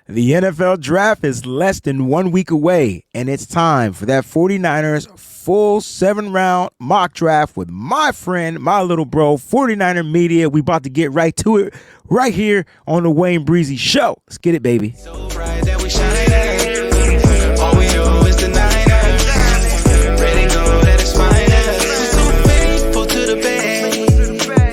The NFL draft is less than 1 week away, and it's time for that 49ers full 7-round mock draft with my friend, my little bro, 49er Media. We about to get right to it right here on the WayneBreezie Show. Let's get it, baby. So bright that we shine. All we know is the Niners. Ready to go, let us find us. So faithful to the bay.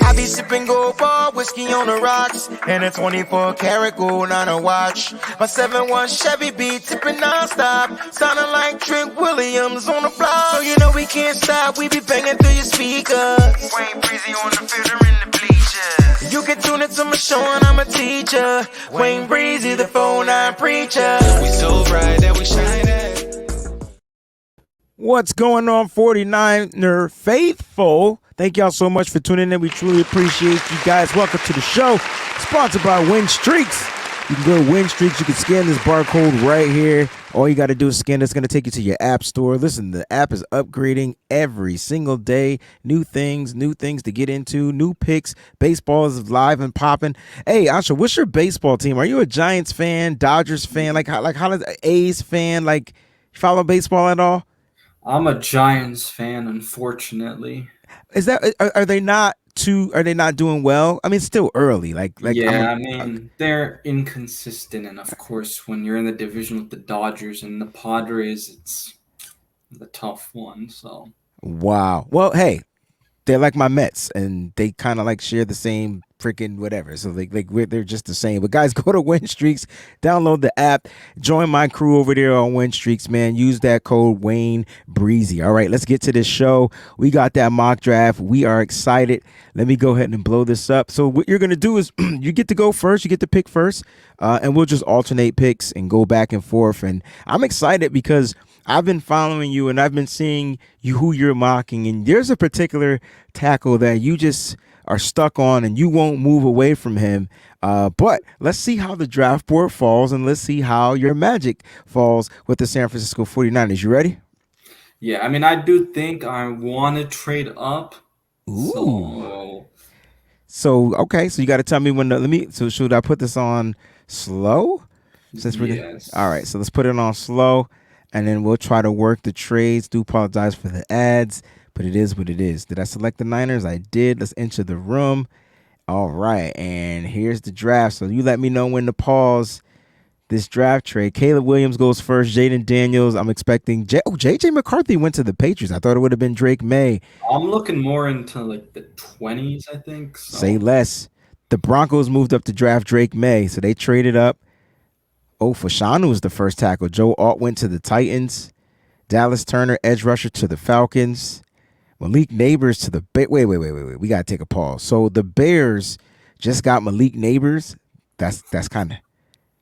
I be sipping gold bar, whiskey on the rocks, and a 24-karat gold on a watch. My 7-1 Chevy be tipping non-stop, sounding like Trent Williams on the block. So you know we can't stop, we be banging through your speakers. WayneBreezie on the field or in the bleachers. You can tune into my show and I'm a teacher. WayneBreezie, the 49 preacher. We so bright that we shine. What's going on, 49er faithful? Thank y'all so much for tuning in. We truly appreciate you guys. Welcome to the show. Sponsored by WinStreaks. You can go to WinStreaks. You can scan this barcode right here. All you got to do is scan it. It's going to take you to your app store. Listen, the app is upgrading every single day. New things to get into, new picks. Baseball is live and popping. Hey, Asha, what's your baseball team? Are you a Giants fan, Dodgers fan? Like how does A's fan? Like, you follow baseball at all? I'm a Giants fan, unfortunately. Is that are they not doing well? I mean, it's still early. Yeah, they're inconsistent, and of course, when you're in the division with the Dodgers and the Padres, it's the tough one. So wow. Well, hey, they're like my Mets, and they kind of like share the same freaking whatever. So they're just the same. But guys, go to WinStreaks, download the app, join my crew over there on WinStreaks, man. Use that code WayneBreezie. All right, let's get to this show. We got that mock draft. We are excited. Let me go ahead and blow this up. So what you're gonna do is you get to go first. You get to pick first, and we'll just alternate picks and go back and forth. And I'm excited because I've been following you and I've been seeing who you're mocking, and there's a particular tackle that you just are stuck on and you won't move away from him. But let's see how the draft board falls, and let's see how your magic falls with the San Francisco 49ers. You ready? Yeah, I do think I want to trade up. Ooh. So okay, so you got to tell me when so should I put this on slow? Yes. All right, so let's put it on slow, and then we'll try to work the trades. Do apologize for the ads, but it is what it is. Did I select the Niners? I did. Let's enter the room. All right, and here's the draft. So you let me know when to pause this draft trade. Caleb Williams goes first. Jaden Daniels. I'm expecting J.J. McCarthy went to the Patriots. I thought it would have been Drake May. I'm looking more into like the 20s, I think. So. Say less. The Broncos moved up to draft Drake May, so they traded up. Fashanu was the first tackle. Joe Alt went to the Titans. Dallas Turner, edge rusher, to the Falcons. Malik Neighbors to the Wait. We got to take a pause. So the Bears just got Malik Neighbors. That's kind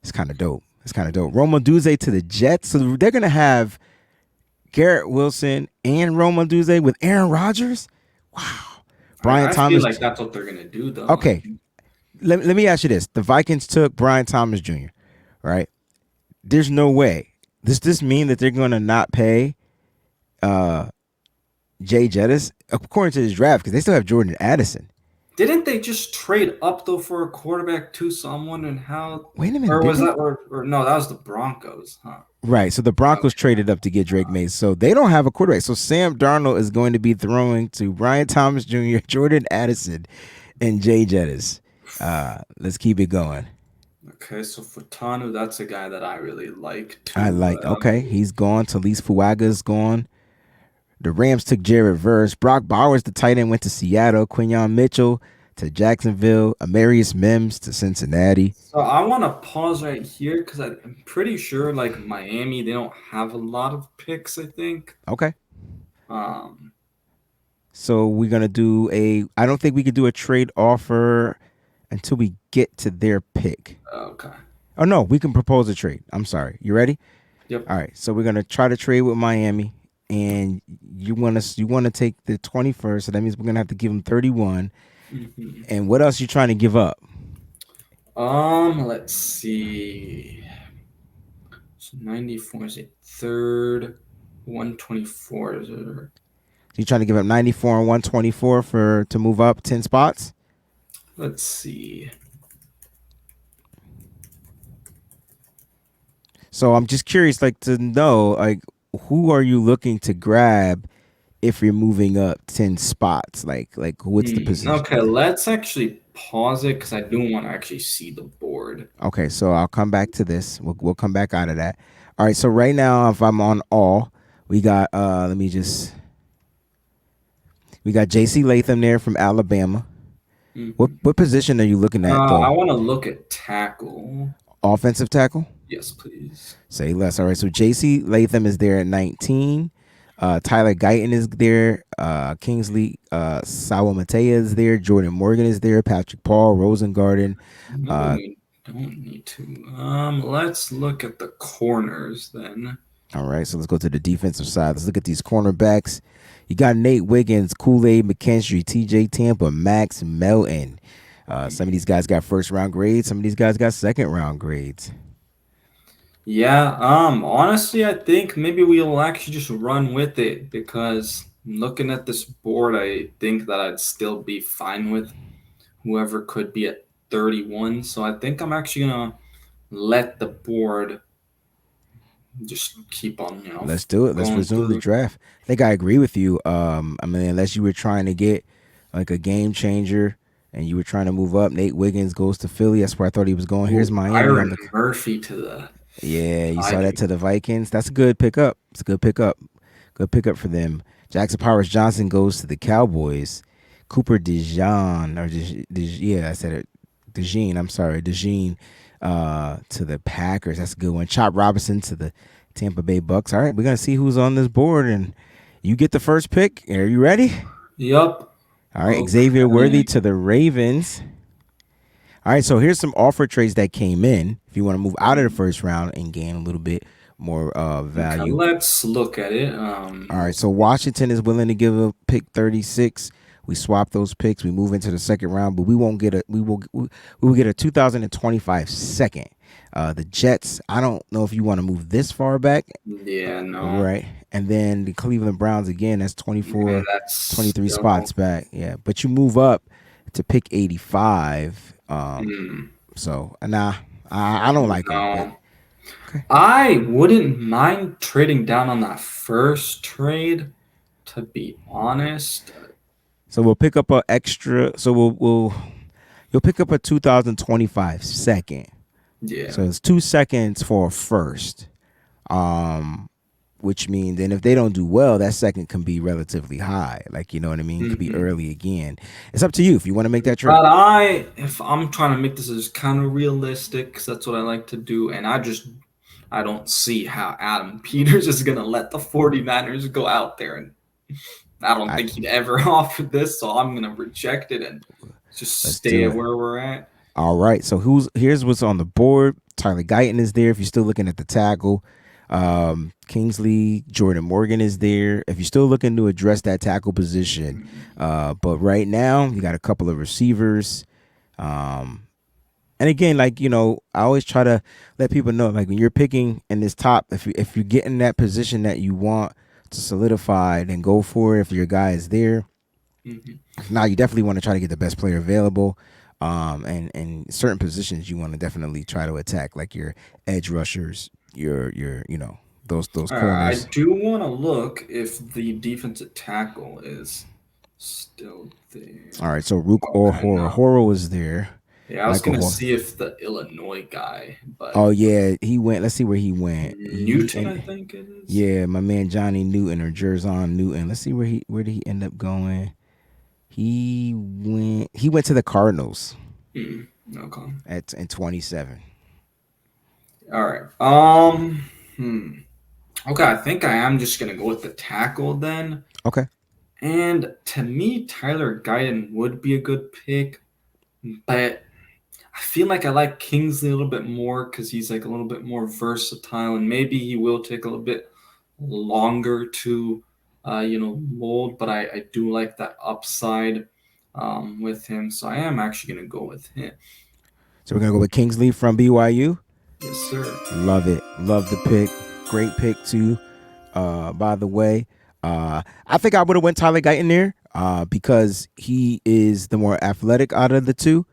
of dope. It's kind of dope. Roma Duze to the Jets. So they're going to have Garrett Wilson and Roma Duze with Aaron Rodgers. Wow. Brian Thomas. I feel like that's what they're going to do, though. Okay. Let me ask you this. The Vikings took Brian Thomas Jr., right? There's no way. Does this mean that they're going to not pay Jay Jettis according to this draft, because they still have Jordan Addison? Didn't they just trade up though for a quarterback too? So I'm wondering how. Wait a minute. Or was that or no? That was the Broncos, huh? Right. So the Broncos traded up to get Drake May. So they don't have a quarterback. So Sam Darnold is going to be throwing to Brian Thomas Jr., Jordan Addison, and Jay Jettis. Let's keep it going. Okay, so Futanu, that's a guy that I really like too. Okay, he's gone. Talise Fuaga's gone. The Rams took Jared Verse. Brock Bowers, the tight end, went to Seattle. Quinyon Mitchell to Jacksonville. Amarius Mims to Cincinnati. So I want to pause right here because I'm pretty sure, like Miami, they don't have a lot of picks, I think. Okay. So we're going to do I don't think we could do a trade offer until we get to their pick. Okay. Oh, no, we can propose a trade. I'm sorry. You ready? Yep. All right. So we're going to try to trade with Miami. And you want to take the 21st, so that means we're gonna have to give them 31. Mm-hmm. And what else you trying to give up? Let's see. So 94 is a third. 124 is a. You trying to give up 94 and 124 to move up 10 spots? Let's see. So I'm just curious, like to know, like who are you looking to grab if you're moving up 10 spots? Like what's the Okay, position? let's actually pause it because I do want to actually see the board. Okay, so I'll come back to this. We'll come back out of that. All right, so right now, if I'm on all, we got let me just we got J.C. Latham there from Alabama. Hmm What position are you looking at I though? want to look at tackle. Offensive tackle? Yes, please. Say less. All right, so J.C. Latham is there at 19. Tyler Guyton is there. Kingsley Sawamatea is there. Jordan Morgan is there. Patrick Paul, Rosengarten. No, Uh, we don't need to. Let's look at the corners then. All right, so let's go to the defensive side. Let's look at these cornerbacks. You got Nate Wiggins, Kool-Aid McKinstry, TJ Tampa, Max Melton. Some of these guys got first round grades. Some of these guys got second round grades. Yeah, honestly, I think maybe we'll actually just run with it because looking at this board, I think that I'd still be fine with whoever could be at 31. So I think I'm actually gonna let the board just keep on, Let's do it. Let's going resume the through. draft. I think I agree with you. I mean, unless you were trying to get like a game changer and you were trying to move up, Nate Wiggins goes to Philly. That's where I thought he was going. Here's Ooh, Miami on Byron the. Murphy to the Yeah, you saw that Vikings. to the Vikings. That's a good pickup. It's a good pickup. Good pickup for them. Jackson Powers Johnson goes to the Cowboys. Cooper DeJean yeah, I said it. DeJean, I'm sorry, DeJean to the Packers. That's a good one. Chop Robinson to the Tampa Bay Bucks. All right, we're gonna see who's on this board, and you get the first pick. Are you ready? Yup. All right, Xavier Worthy Okay. to the Ravens. All right, so here's some offer trades that came in. If you want to move out of the first round and gain a little bit more Okay, value. let's look at it. All right, so Washington is willing to give a pick 36. We swap those picks. We move into the second round, but we won't get a we will get a 2025 second. The Jets. I don't know if you want to move this far back, Yeah, no. right? And then the Cleveland Browns again. That's And 24, that's 23 still spots back. Yeah, but you move up to pick 85. mm, So nah, I don't like them, but no. okay. I wouldn't mind trading down on that first trade, to be honest. So we'll pick up a extra. So you'll pick up a 2025 second. Yeah. So it's 2 seconds for a first. Which means, and if they don't do well, that second can be relatively high. Like, you know what I mean? It could be hmm early again. It's up to you if you want to make that trade. But if I'm trying to make this as kind of realistic, 'cause that's what I like to do, and I don't see how Adam Peters is going to let the 49ers go out there, and I don't I think he'd ever offer this, so I'm going to reject it and just Let's stay do at it. where we're at. All right. So here's what's on the board. Tyler Guyton is there if you're still looking at the tackle. Kingsley, Jordan Morgan is there if you're still looking to address that tackle position. But right now you got a couple of receivers. And again, like, you know, I always try to let people know, like, when you're picking in this top, if you get in that position that you want to solidify, then go for it. If your guy is there, Mhm. now you definitely want to try to get the best player available. And certain positions you want to definitely try to attack, like your edge rushers, your you know those All right, I corners. do want to look if the defensive tackle is still All there. right, so Rook or Okay, Horror no. Horror was there. Yeah, I was Michael gonna Horror. see if the Illinois guy, but Oh yeah, he went. Let's see where he went. He Newton, I and think it is. Yeah, my man Johnny Newton or Jerzon Newton. Let's see where did he end up going. He went to the Cardinals Okay. at in 27. All right. Okay, I think I am just gonna go with the tackle then. Okay. And to me, Tyler Guyton would be a good pick, but I feel like I like Kingsley a little bit more because he's like a little bit more versatile, and maybe he will take a little bit longer to, mold. But I do like that upside with him, so I am actually gonna go with him. So we're gonna go with Kingsley from BYU. Yes, sir. Love it. Love the pick. Great pick too. By the way, I think I would have went Tyler Guyton there because he is the more athletic out of the two.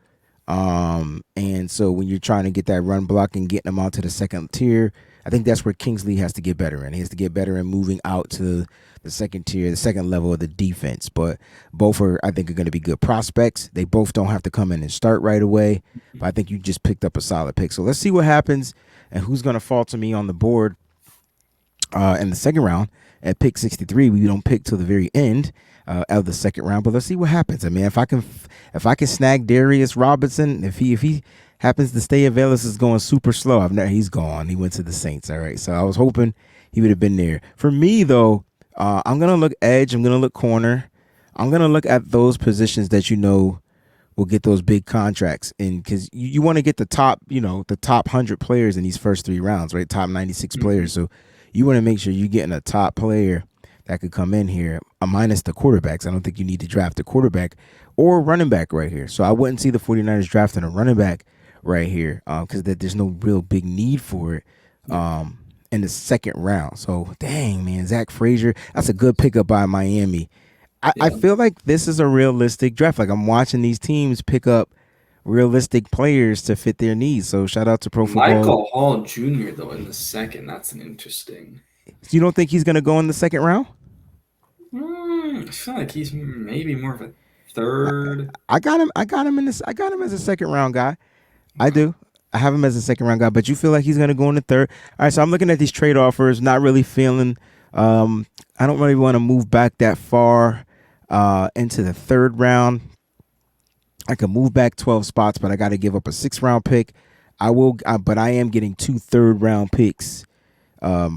And so when you're trying to get that run block and getting them out to the second tier, I think that's where Kingsley has to get better in. He has to get better in moving out to the second tier, the second level of the defense. But both are, I think, are going to be good prospects. They both don't have to come in and start right away. But I think you just picked up a solid pick. So let's see what happens and who's going to fall to me on the board in the second round at pick 63. We don't pick till the very end of the second round, but let's see what happens. I mean, if I can snag Darius Robinson, if he happens to stay available, this is going super slow. He's gone. He went to the Saints. All right, so I was hoping he would have been there. For me though, I'm gonna look edge. I'm gonna look corner. I'm gonna look at those positions that will get those big contracts, and because you want to get the top, the top 100 players in these first 3 rounds, right? Top 96 players. So you want to make sure you're getting a top player that could come in here, minus the quarterbacks. I don't think you need to draft a quarterback or running back right here. So I wouldn't see the 49ers drafting a running back right here because there's no real big need for it in the second round. So, dang, man, Zach Frazier, that's a good pickup by Miami. I feel like this is a realistic draft. Like, I'm watching these teams pick up realistic players to fit their needs. So, shout out to Pro Football. Michael Hall Jr., though, in the second. That's an interesting. You don't think he's going to go in the second round? I feel like he's maybe more of a third. I got him as a second round guy. I do. I have him as a second round guy, but you feel like he's going to go in the third. All right, so I'm looking at these trade offers, not really feeling I don't really want to move back that far into the third round. I can move back 12 spots, but I got to give up a 6th round pick. But I am getting 2 third round picks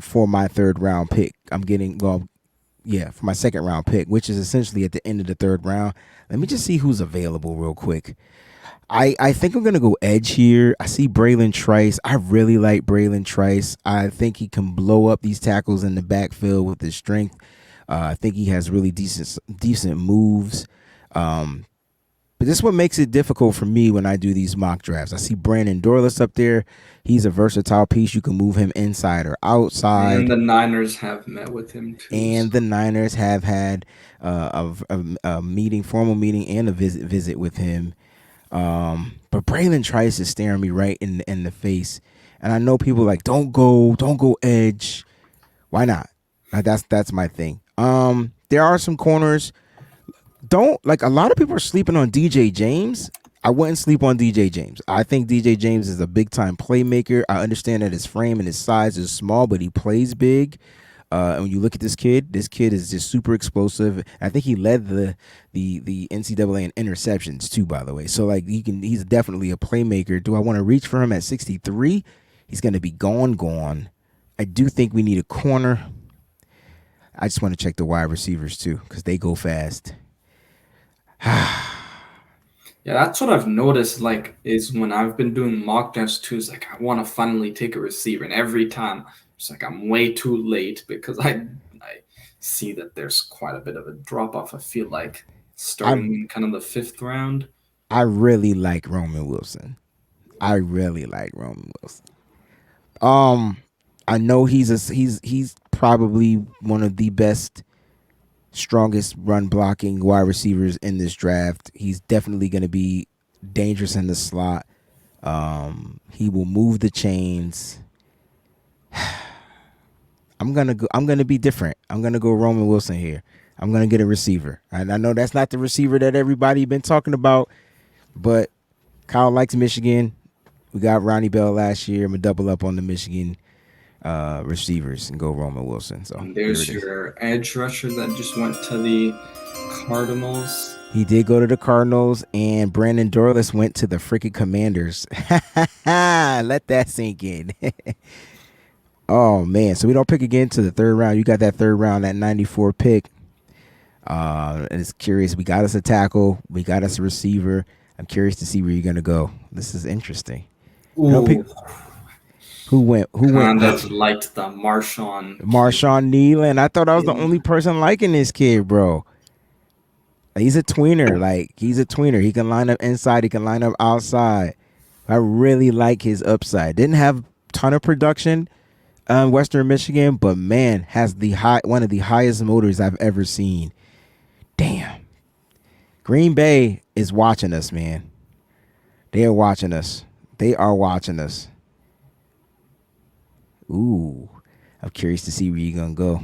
for my third round pick. I'm getting, for my second round pick, which is essentially at the end of the third round. Let me just see who's available real quick. I think I'm going to go edge here. I see Braylon Trice. I really like Braylon Trice. I think he can blow up these tackles in the backfield with his strength. I think he has really decent moves. But this is what makes it difficult for me when I do these mock drafts. I see Brandon Dorlus up there. He's a versatile piece. You can move him inside or outside. And the Niners have met with him too. And the Niners have had a formal meeting and a visit with him. But Braylon Trice is staring me right in the face. And I know people like, don't go edge. Why not? That's my thing. There are some corners. A lot of people are sleeping on DJ James. I wouldn't sleep on DJ James. I think DJ James is a big time playmaker. I understand that his frame and his size is small, but he plays big. And when you look at this kid is just super explosive. I think he led the NCAA in interceptions too, by the way. So he's definitely a playmaker. Do I want to reach for him at 63? He's going to be gone. I do think we need a corner. I just want to check the wide receivers too because they go fast. Yeah, that's what I've noticed, is when I've been doing mock drafts too, is I want to finally take a receiver. And every time, it's I'm way too late because I see that there's quite a bit of a drop-off, I feel like, starting in kind of the 5th round. I really like Roman Wilson. I know he's probably one of the best, strongest run blocking wide receivers in this draft. He's definitely going to be dangerous in the slot. He will move the chains. I'm gonna be different. I'm gonna go Roman Wilson here. I'm gonna get a receiver. And I know that's not the receiver that everybody been talking about, but Kyle likes Michigan. We got Ronnie Bell last year. I'm gonna double up on the Michigan receivers and go Roman Wilson. So and there's your edge rusher that just went to the Cardinals. He did go to the Cardinals, and Brandon Dorlus went to the freaking Commanders. Let that sink in. Oh, man. So we don't pick again to the third round. You got that third round, that 94 pick. And it's curious. We got us a tackle. We got us a receiver. I'm curious to see where you're going to go. This is interesting. Who went? That liked the Marshawn Nealon. I thought I was the only person liking this kid, bro. He's a tweener. He can line up inside. He can line up outside. I really like his upside. Didn't have a ton of production Western Michigan, but man, has one of the highest motors I've ever seen. Damn. Green Bay is watching us, man. They are watching us. They are watching us. Ooh, I'm curious to see where you're gonna go.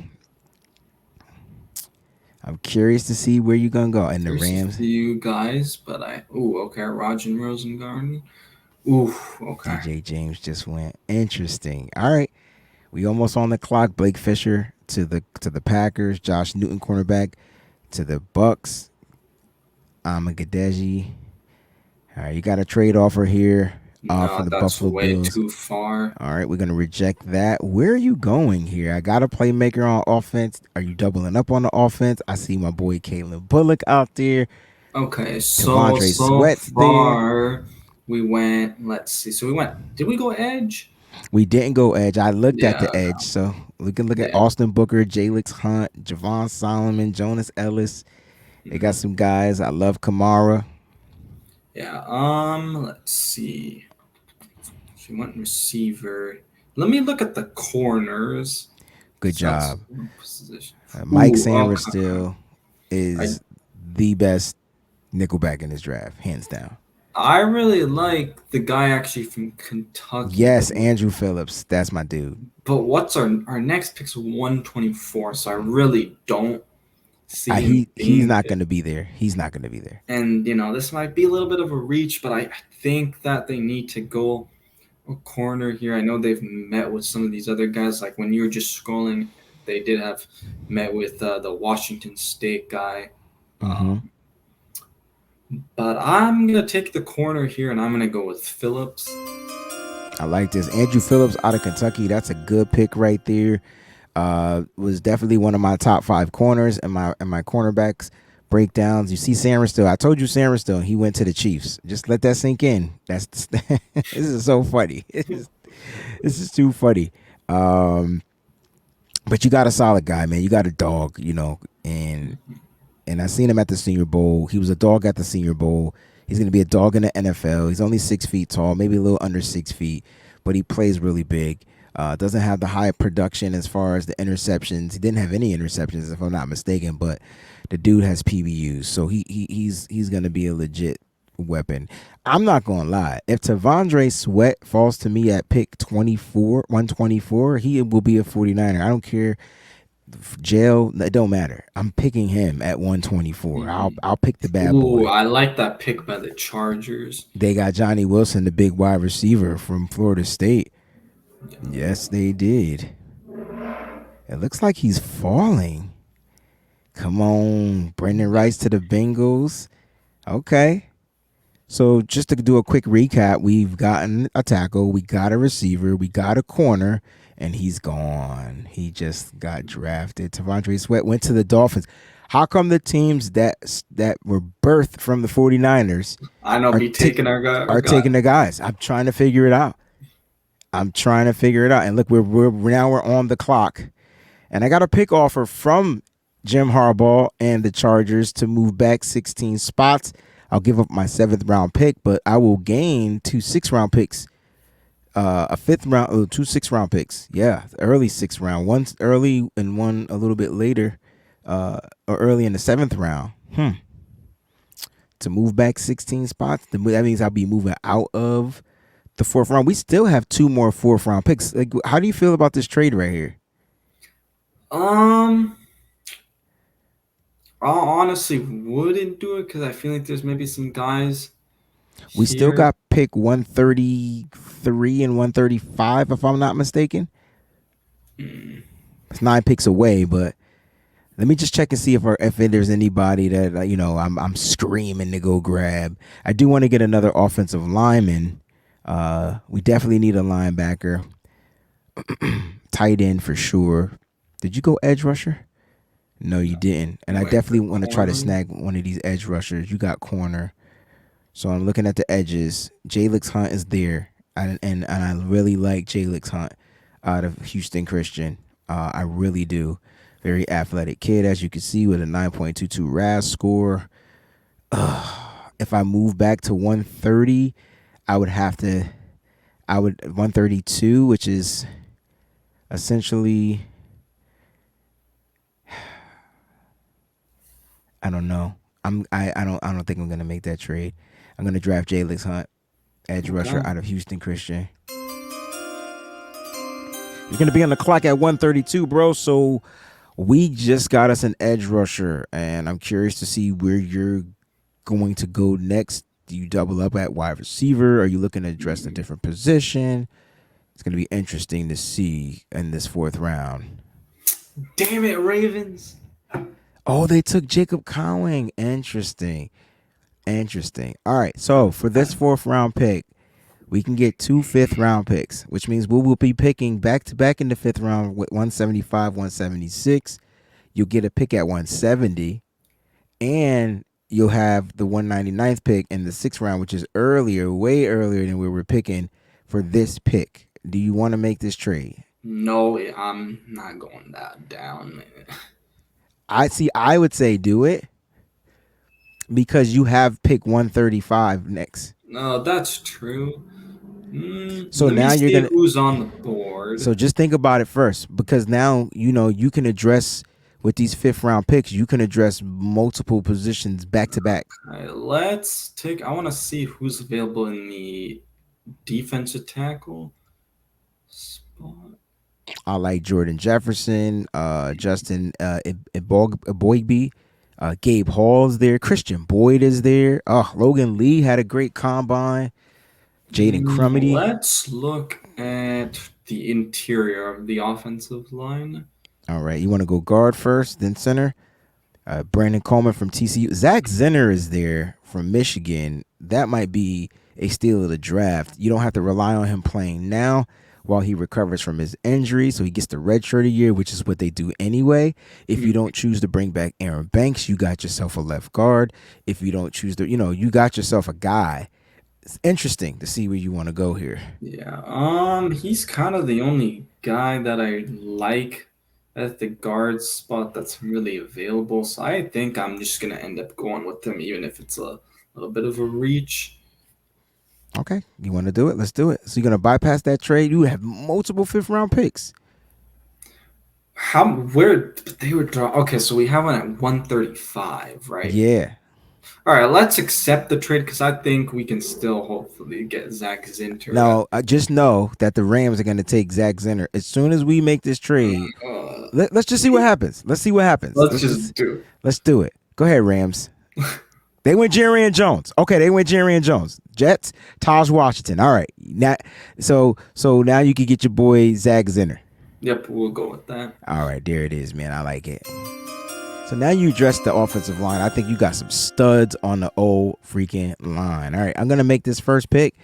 I'm curious to see where you're gonna go. And the There's a Rams, few guys, but okay, Roger Rosengarten. Ooh, okay. DJ James just went. Interesting. All right, we almost on the clock. Blake Fisher to the Packers. Josh Newton, cornerback, to the Bucks. Amagadeji. All right, you got a trade offer here from No, the that's Buffalo way Bills. too far. All right, we're gonna reject that. Where are you going here? I got a playmaker on offense. Are you doubling up on the offense? I see my boy Caleb Bullock out there. Okay, Tavondre so Sweat's there. far we went. Let's see. So we went. Did we go edge? We didn't go edge. I looked at the Yeah, edge, so we can look at yeah. Austin Booker, Jalix Hunt, Javon Solomon, Jonas Ellis. They got some guys. I love Kamara. Yeah. Let's see. She went receiver. Let me look at the corners. Good So that's job. one position. Mike Ooh, Sanders okay. still I is the best nickelback in this draft, hands down. I really like the guy actually from Kentucky, Yes, Andrew Phillips. That's my dude. but what's our next pick's 124, so I really don't see him He's being not there. going to be there. He's not going to be there. And this might be a little bit of a reach, but I think that they need to go a corner here. I know they've met with some of these other guys. Like when you were just scrolling, they did have met with the Washington State guy. Mm-hmm. But I'm gonna take the corner here, and I'm gonna go with Phillips. I like this. Andrew Phillips out of Kentucky. That's a good pick right there. Was definitely one of my top 5 corners and my cornerbacks breakdowns. You see Sanders still. I told you Sanders still. He went to the Chiefs. Just let that sink in. That's this is so funny. This is too funny. But you got a solid guy, man. You got a dog, and I seen him at the Senior Bowl. He was a dog at the Senior Bowl. He's going to be a dog in the NFL. He's only 6 feet tall, maybe a little under 6 feet, but he plays really big. Doesn't have the high production as far as the interceptions. He didn't have any interceptions, if I'm not mistaken, but the dude has PBUs, so he's going to be a legit weapon. I'm not going to lie. If Tavondre Sweat falls to me at pick 124, he will be a 49er. I don't care. Jail, it don't matter. I'm picking him at 124. I'll pick the bad Ooh, boy. I like that pick by the Chargers. They got Johnny Wilson, the big wide receiver from Florida State. Yes, they did. It looks like he's falling. Come on, Brendan Rice to the Bengals. Okay. So just to do a quick recap, we've gotten a tackle, we got a receiver, we got a corner, and he's gone. He just got drafted. Tavondre Sweat went to the Dolphins. How come the teams that were birthed from the 49ers I know, are, be taking our guy. Our are guy. taking the guys? I'm trying to figure it out. And look, we're on the clock. And I got a pick offer from Jim Harbaugh and the Chargers to move back 16 spots. I'll give up my 7th round pick, but I will gain 2 6th-round picks, a 5th round, 2 6th-round picks. Yeah, early 6th round, one early and one a little bit later, or early in the 7th round. To move back 16 spots, that means I'll be moving out of the 4th round. We still have 2 more 4th round picks. Like, how do you feel about this trade right here? I honestly wouldn't do it because I feel like there's maybe some guys We still here. got pick 133 and 135, if I'm not mistaken. It's 9 picks away, but let me just check and see if there's anybody that I'm screaming to go grab. I do want to get another offensive lineman. We definitely need a linebacker, tight end for sure. Did you go edge rusher? No, you didn't. And You I went for definitely want to try to corner. snag one of these edge rushers. You got corner. So I'm looking at the edges. Jalix Hunt is there. And I really like Jalix Hunt out of Houston Christian. I really do. Very athletic kid, as you can see, with a 9.22 RAS score. If I move back to 130, I would 132, which is essentially, I don't know. I don't think I'm gonna make that trade. I'm gonna draft Jalix Hunt. Edge rusher Okay. out of Houston Christian. You're going to be on the clock at 132, bro. So we just got us an edge rusher, and I'm curious to see where you're going to go next. Do you double up at wide receiver? Are you looking to address a different position? It's going to be interesting to see in this fourth round. Damn it, Ravens. Oh, they took Jacob Cowing. Interesting. All right, so for this fourth round pick, we can get 2 5th-round picks, which means we will be picking back-to-back in the 5th round with 175, 176. You'll get a pick at 170, and you'll have the 199th pick in the 6th round, which is earlier, way earlier than we were picking for this pick. Do you want to make this trade? No, I'm not going that down. I would say do it because you have pick 135 next. No, that's true. So Let me now you're see going to who's on the board. So just think about it first, because now you can address with these 5th-round picks. You can address multiple positions back to back. All right, let's take. I want to see who's available in the defensive tackle spot. I like Jordan Jefferson, Justin Eboigbe, Gabe Hall's there, Christian Boyd is there. Logan Lee had a great combine. Jaden Crumity. Let's look at the interior of the offensive line. All right, you want to go guard first, then center. Brandon Coleman from TCU. Zach Zenner is there from Michigan. That might be a steal of the draft. You don't have to rely on him playing now while he recovers from his injury, so he gets the redshirt a year, which is what they do anyway. If you don't choose to bring back Aaron Banks, you got yourself a left guard. If you don't choose to, you got yourself a guy. It's interesting to see where you want to go here. Yeah, he's kind of the only guy that I like at the guard spot that's really available. So I think I'm just gonna end up going with him, even if it's a little bit of a reach. Okay, you want to do it? Let's do it. So you're gonna bypass that trade. You have multiple 5th-round picks. Where they would draw? Okay, so we have one at 135, right? Yeah. All right, let's accept the trade because I think we can still hopefully get Zach Zinter. No, I just know that the Rams are going to take Zach Zenner. As soon as we make this trade, let's just see what happens. Let's see what happens. Let's just do it. Let's do it. Go ahead, Rams. They went Jerry and Jones. Okay, they went Jerry and Jones. Jets, Taj Washington. All right. Now, so now you can get your boy Zach Zenner. Yep, we'll go with that. All right, there it is, man. I like it. So now you address the offensive line. I think you got some studs on the old freaking line. All right, I'm going to make this first pick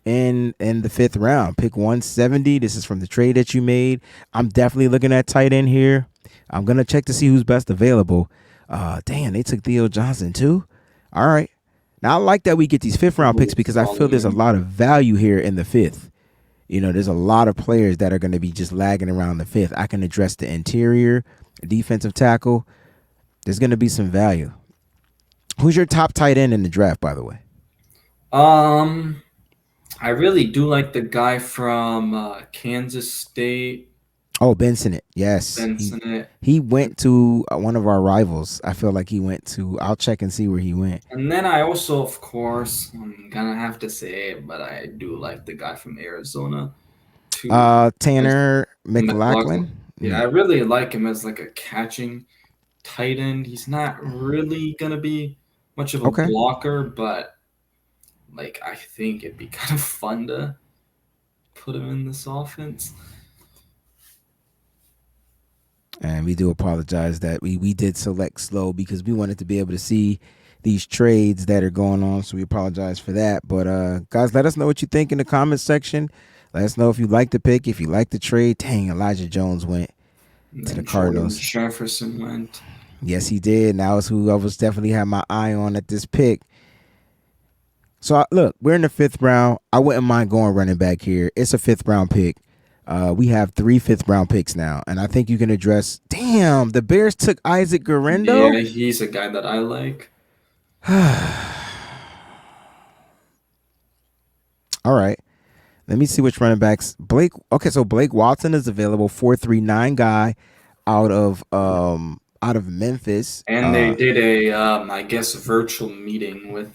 in the 5th round. Pick 170. This is from the trade that you made. I'm definitely looking at tight end here. I'm going to check to see who's best available. Damn, they took Theo Johnson too. All right. Now, I like that we get these 5th-round picks because I feel there's a lot of value here in the 5th. There's a lot of players that are going to be just lagging around the 5th. I can address the interior, defensive tackle. There's going to be some value. Who's your top tight end in the draft, by the way? I really do like the guy from Kansas State. Oh, Ben Sinnott. Yes. He went to one of our rivals. I feel like he went to – I'll check and see where he went. And then I also, of course, I'm going to have to say it, but I do like the guy from Arizona. Too. Tanner McLaughlin. Yeah, I really like him as like a catching tight end. He's not really going to be much of a blocker, but like I think it'd be kind of fun to put him in this offense. And we do apologize that we did select slow because we wanted to be able to see these trades that are going on. So we apologize for that. But guys, let us know what you think in the comments section. Let us know if you like the pick, if you like the trade. Dang, Elijah Jones went to the Cardinals. Jefferson went. Yes, he did. And that was who I was definitely had my eye on at this pick. So look, we're in the 5th round. I wouldn't mind going running back here. It's a 5th round pick. We have 3 5th-round picks now, and I think you can address. Damn, the Bears took Isaac Guerrero. Yeah, he's a guy that I like. All right, let me see which running backs. Blake. Okay, so Blake Watson is available. 4.39 guy out of Memphis. And they did a, I guess, virtual meeting with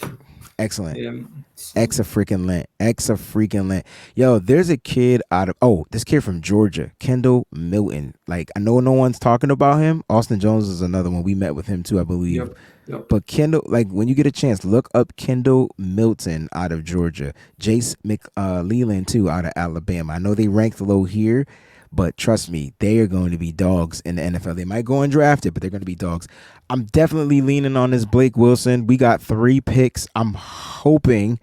Excellent. Yeah. So, Exa freaking lent. Yo, there's a kid out of this kid from Georgia, Kendall Milton. Like I know no one's talking about him. Austin Jones is another one. We met with him too, I believe. yep. Yep. But Kendall, like when you get a chance, look up Kendall Milton out of Georgia. Jace Leland too out of Alabama. I know they ranked low here, but trust me, they are going to be dogs in the NFL. They might go undrafted, but they're going to be dogs. I'm definitely leaning on this Blake Wilson. We got 3 picks. I'm hoping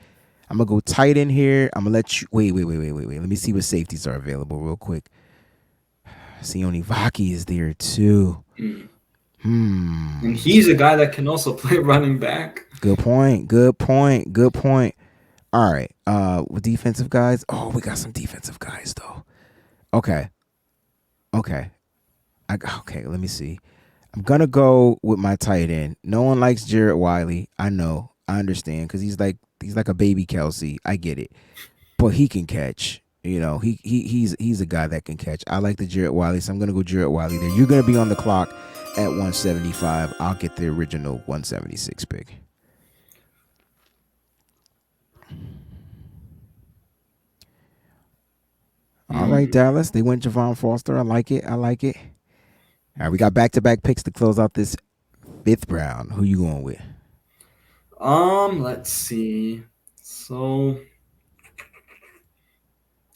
I'm gonna go tight in here. I'm gonna let you wait. Let me see what safeties are available real quick. Sione Vaki is there too. Mm. Hmm. And he's a guy that can also play running back. Good point. All right. With defensive guys. Oh, we got some defensive guys though. Okay. Okay. Okay, let me see. I'm gonna go with my tight end. No one likes Jarrett Wiley. I know. I understand because he's like a baby Kelsey. I get it. But he can catch. You know, he's a guy that can catch. I like the Jarrett Wiley, so I'm gonna go Jarrett Wiley there. You're gonna be on the clock at 175. I'll get the original 176 pick. All right, Dallas. They went Javon Foster. I like it. All right, we got back-to-back picks to close out this 5th round. Who you going with? Let's see. So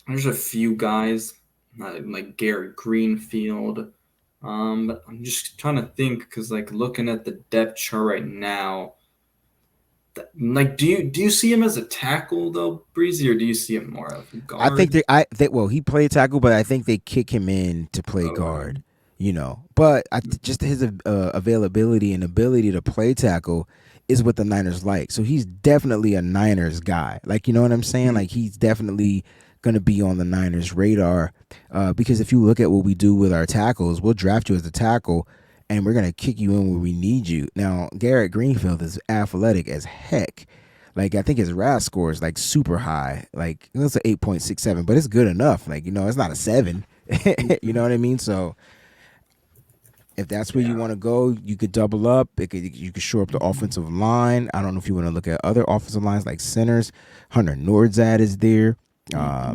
there's a few guys like Garrett Greenfield. But I'm just trying to think because like looking at the depth chart right now, like do you see him as a tackle though, Breezy, or do you see him more as a I guard? think he played tackle, but I think they kick him in to play guard. You know, but just his availability and ability to play tackle is what the Niners like. So he's definitely a Niners guy. Like, you know what I'm saying? Like he's definitely going to be on the Niners radar because if you look at what we do with our tackles, we'll draft you as a tackle and we're going to kick you in where we need you. Now, Garrett Greenfield is athletic as heck. Like, I think his RAS score is like super high. Like, it's an 8.67, but it's good enough. Like, you know, it's not a 7. You know what I mean? So if that's where you want to go, you could double up. You could shore up the offensive line. I don't know if you want to look at other offensive lines like centers. Hunter Nordzad is there. I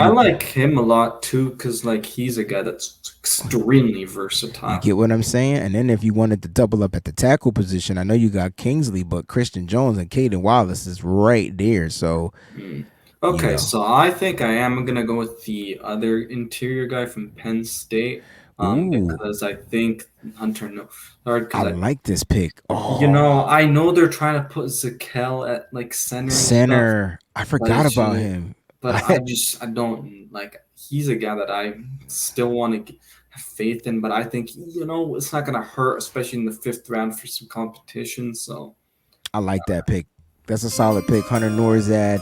like him a lot too because like he's a guy that's extremely versatile. You get what I'm saying? And then if you wanted to double up at the tackle position, I know you got Kingsley, but Christian Jones and Caden Wallace is right there. So okay, so I think I am gonna go with the other interior guy from Penn State. Because I think Hunter I like this pick. You know, I know they're trying to put Zakel at like center. Center. I forgot about him. But I don't like. He's a guy that I still want to have faith in. But I think it's not gonna hurt, especially in the 5th round for some competition. So I like that pick. That's a solid pick. Hunter Norzad,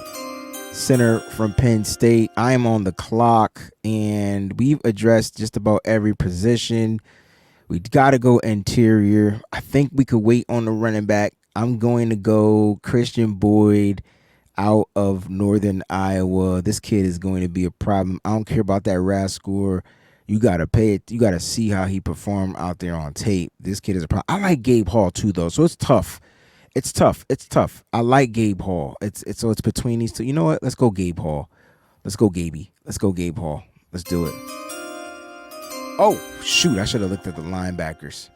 center from Penn State. I am on the clock, and we've addressed just about every position. We got to go interior. I think we could wait on the running back. I'm going to go Christian Boyd out of Northern Iowa. This kid is going to be a problem. I don't care about that RAS score. You got to pay it. You got to see how he performed out there on tape. This kid is a problem. I like Gabe Hall too, though, so it's tough. It's tough. I like Gabe Hall. It's between these two. You know what? Let's go Gabe Hall. Let's go Gabe Hall. Let's do it. Oh, shoot. I should have looked at the linebackers.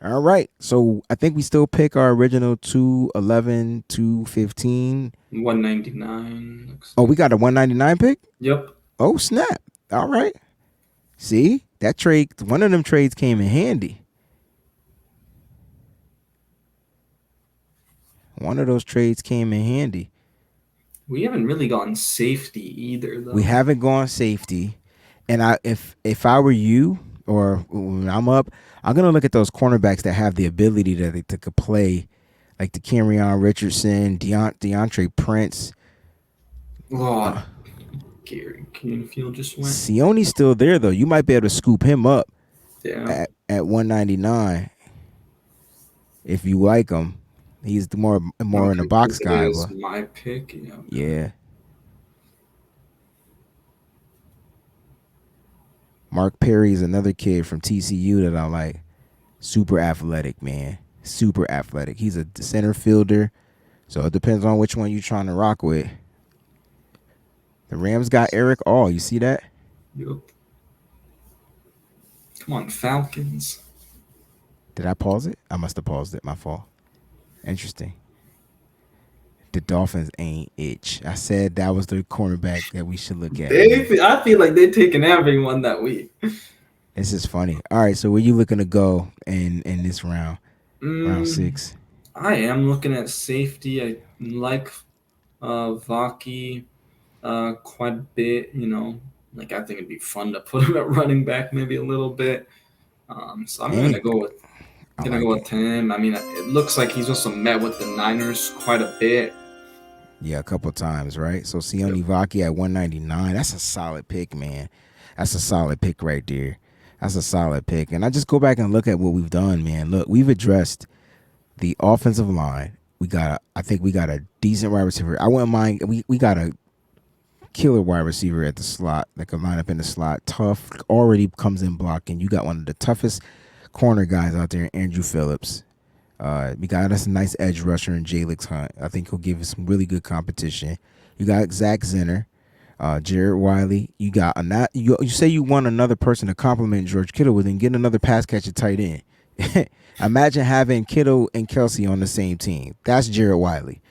All right. So I think we still pick our original 211, 215. 199. Oh, we got a 199 pick? Yep. Oh, snap. All right. See? That trade, one of them trades came in handy. One of those trades came in handy. We haven't really gone safety either, though. We haven't gone safety. And if I were you, or when I'm up, I'm gonna look at those cornerbacks that have the ability to play, like the Camryon Richardson, DeAndre Prince. Gary Greenfield just went. Sione's still there though. You might be able to scoop him up. Yeah. At 199, if you like him. He's more in the box guy. Is my pick. Yeah. Mark Perry is another kid from TCU that I like. Super athletic, man. Super athletic. He's a center fielder. So it depends on which one you're trying to rock with. The Rams got Eric All. You see that? Yup. Come on, Falcons. Did I pause it? I must have paused it. My fault. Interesting. The Dolphins ain't itch. I said that was the cornerback that we should look at. I feel like they're taking everyone that week. This is funny. All right, so where you looking to go in this round? Round Mm, 6. I am looking at safety. I like Vaki quite a bit. Like I think it'd be fun to put him at running back maybe a little bit. So I'm Any, I gonna go like with it. him. I mean, it looks like he's also met with the Niners quite a bit. Yeah, a couple times, right? So Yep. Sione Vaki at 199. That's a solid pick, man. That's a solid pick right there. That's a solid pick. And I just go back and look at what we've done, man. Look, we've addressed the offensive line. I think we got a decent wide receiver. I wouldn't mind. We got a killer wide receiver at the slot that can line up in the slot. Tough, already comes in blocking. You got one of the toughest corner guys out there, Andrew Phillips. We got us a nice edge rusher in Jalix Hunt. I think he'll give us some really good competition. You got Zach Zenner, Jared Wiley. You got you say you want another person to complement George Kittle with, and get another pass catcher tight end. Imagine having Kittle and Kelsey on the same team. That's Jared Wiley.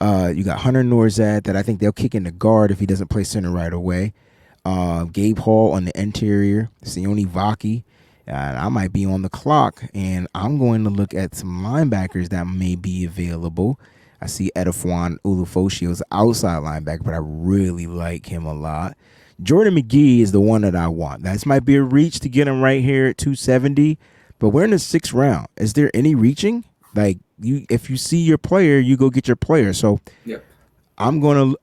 You got Hunter Norzad that I think they'll kick in the guard if he doesn't play center right away. Gabe Hall on the interior. Sione Vaki. And I might be on the clock, and I'm going to look at some linebackers that may be available. I see Edifwan Ulufoshi's outside linebacker, but I really like him a lot. Jordan McGee is the one that I want. This might be a reach to get him right here at 270, but we're in the 6th round. Is there any reaching? Like if you see your player, you go get your player. So Yep. I'm going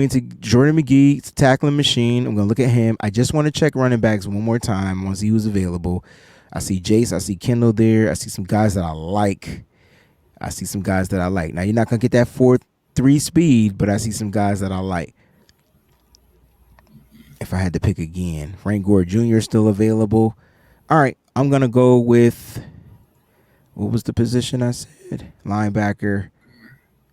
to Jordan McGee, tackling machine. I'm gonna look at him. I just want to check running backs one more time. I want to see who's available. I see Jace. I see Kendall there. I see some guys that I like. Now you're not gonna get that 4.3 speed, but I see some guys that I like. If I had to pick again, Frank Gore Jr. is still available. All right, I'm gonna go with, what was the position I said? Linebacker.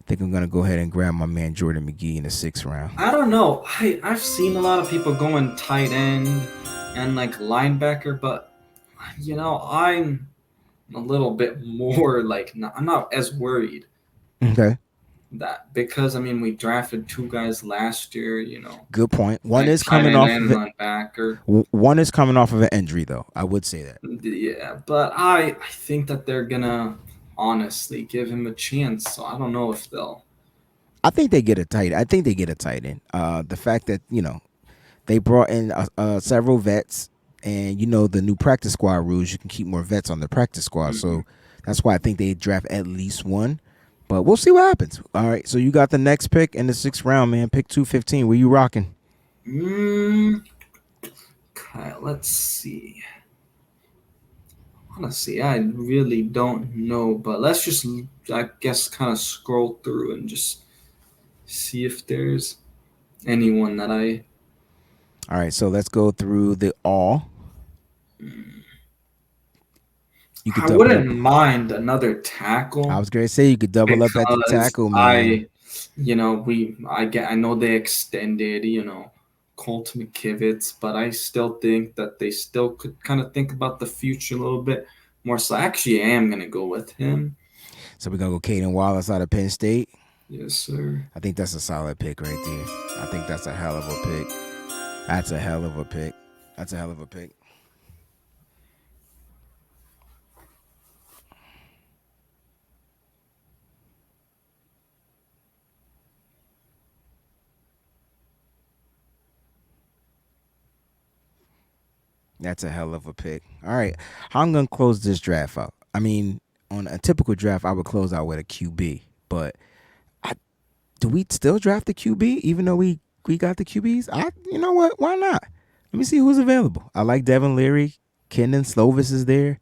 I think I'm gonna go ahead and grab my man Jordan McGee in the 6th round. I don't know. I've seen a lot of people going tight end and like linebacker, but I'm a little bit more like I'm not as worried Okay. that because I mean we drafted 2 guys last year. Good point. One Like is tight coming end off of and it. linebacker. One is coming off of an injury, though. I would say that. Yeah, but I think that they're gonna honestly give him a chance. So I don't know if they'll. I think they get a tight. I think they get a tight end. The fact that they brought in several vets, and the new practice squad rules, you can keep more vets on the practice squad. So that's why I think they draft at least one. But we'll see what happens. All right. So you got the next pick in the 6th round, man. Pick 215. Where you rocking? Okay, let's see. Honestly, I really don't know, but let's just, I guess, kind of scroll through and just see if there's anyone that I. All right. So let's go through the all. You could I double up. wouldn't mind another tackle. I was going to say you could double up at the Because tackle, man. I know they extended, Colt McKivitz, but I still think that they still could kind of think about the future a little bit more. So I actually am gonna go with him. So we're going to go Caden Wallace out of Penn State. Yes, sir. I think that's a solid pick right there. I think that's a hell of a pick. That's a hell of a pick. That's a hell of a pick. That's a hell of a pick. All right. How I'm going to close this draft out? I mean, on a typical draft, I would close out with a QB. But do we still draft the QB even though we got the QBs? You know what? Why not? Let me see who's available. I like Devin Leary. Kendon Slovis is there.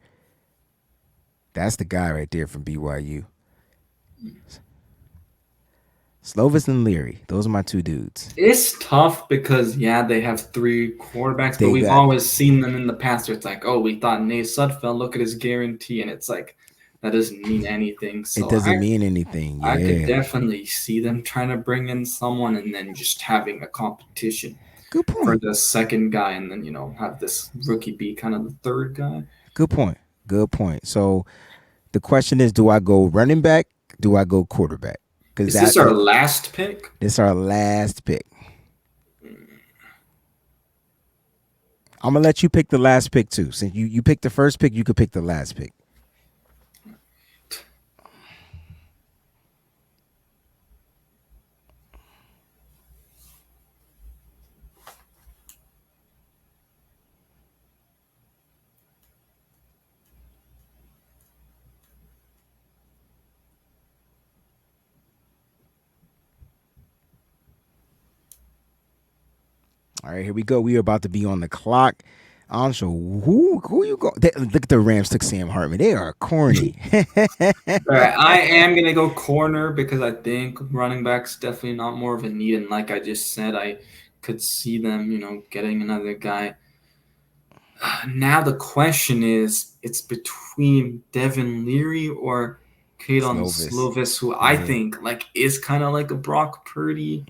That's the guy right there from BYU. Slovis and Leary. Those are my 2 dudes. It's tough because they have 3 quarterbacks, but we've always seen them in the past where it's like, oh, we thought Nate Sudfeld, look at his guarantee, and it's like that doesn't mean anything. It So doesn't mean anything. I could Yeah. definitely see them trying to bring in someone and then just having a competition Good for point. the second guy, and then have this rookie be kind of the third guy. Good point. Good point. So the question is, do I go running back? Do I go quarterback? Because Is this our last pick? this is our last pick. I'm gonna let you pick the last pick too. Since you picked the first pick, you could pick the last pick. All right, here we go. We are about to be on the clock. I'm sure who you go. Look at the Rams took Sam Hartman. They are corny. All right, I am gonna go corner because I think running back's definitely not more of a need, and like I just said, I could see them, getting another guy. Now the question is, it's between Devin Leary or Kadon Slovis, who I think is kind of like a Brock Purdy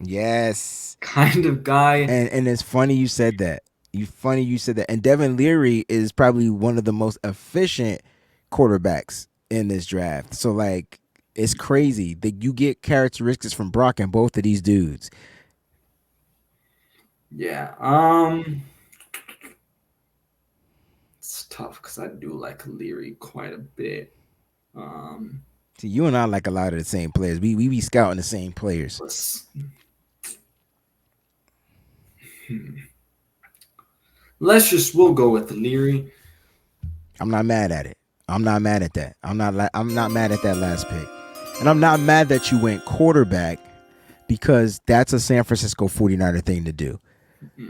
kind of guy. And it's funny you said that. And Devin Leary is probably one of the most efficient quarterbacks in this draft. So like, it's crazy that you get characteristics from Brock and both of these dudes. Yeah. It's tough because I do like Leary quite a bit. See, you and I like a lot of the same players. We be scouting the same players. We'll go with Leary. I'm not mad at it. I'm not mad at that. I'm not mad at that last pick. And I'm not mad that you went quarterback because that's a San Francisco 49er thing to do.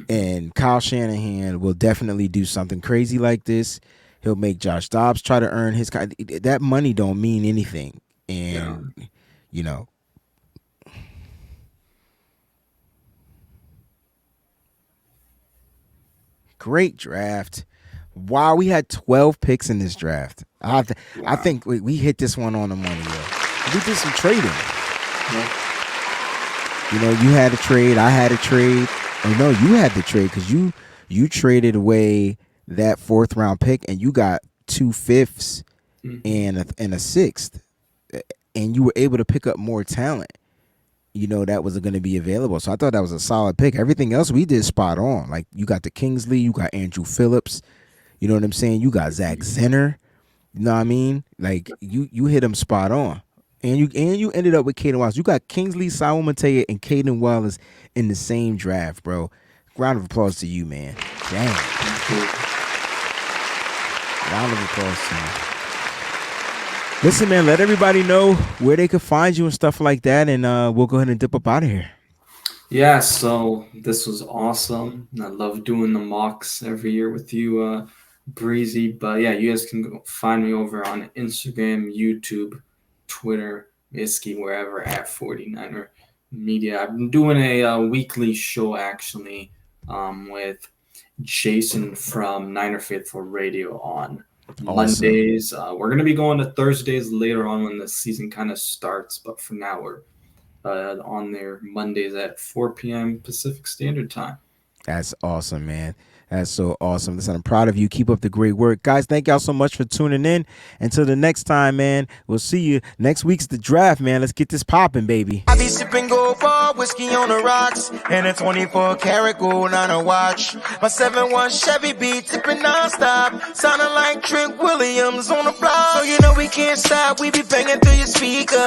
And Kyle Shanahan will definitely do something crazy like this. He'll make Josh Dobbs try to earn his. That money don't mean anything. And, great draft. Wow, we had 12 picks in this draft. I think we hit this one on the money, yo. We did some trading. Yeah. You had a trade. I had a trade. Oh no, you had the trade because you traded away that 4th round pick and you got 2 5ths and a 6th, and you were able to pick up more talent. That was going to be available. So I thought that was a solid pick. Everything else we did spot on. Like you got the Kingsley, you got Andrew Phillips. You know what I'm saying? You got Zach Zenner. You know what I mean? Like you hit him spot on. And you ended up with Caden Wallace. You got Kingsley, Saul Matea, and Caden Wallace in the same draft, bro. Round of applause to you, man. Damn. Round of applause to you. Listen, man, let everybody know where they could find you and stuff like that, and we'll go ahead and dip up out of here. Yeah, so this was awesome. I love doing the mocks every year with you, Breezy. But yeah, you guys can go find me over on Instagram, YouTube, Twitter, basically wherever at 49er Media. I've been doing a weekly show actually with Jason from Niner Faithful Radio on Mondays. We're going to be going to Thursdays later on when the season kind of starts, but for now we're on there Mondays at 4 p.m. Pacific Standard Time. That's awesome, man. That's so awesome. Listen, I'm proud of you. Keep up the great work. Guys, thank y'all so much for tuning in. Until the next time, man, we'll see you. Next week's the draft, man. Let's get this popping, baby. I be sipping gold bar, whiskey on the rocks, and a 24 karat gold on a watch. My 7-1 Chevy be tipping nonstop, sounding like Trent Williams on the block. So you know we can't stop, we be banging through your speakers.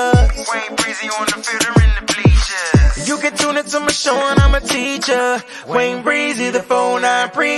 WayneBreezie on the field or in the bleachers. You can tune into my show and I'm a teacher. WayneBreezie, the 49 preacher.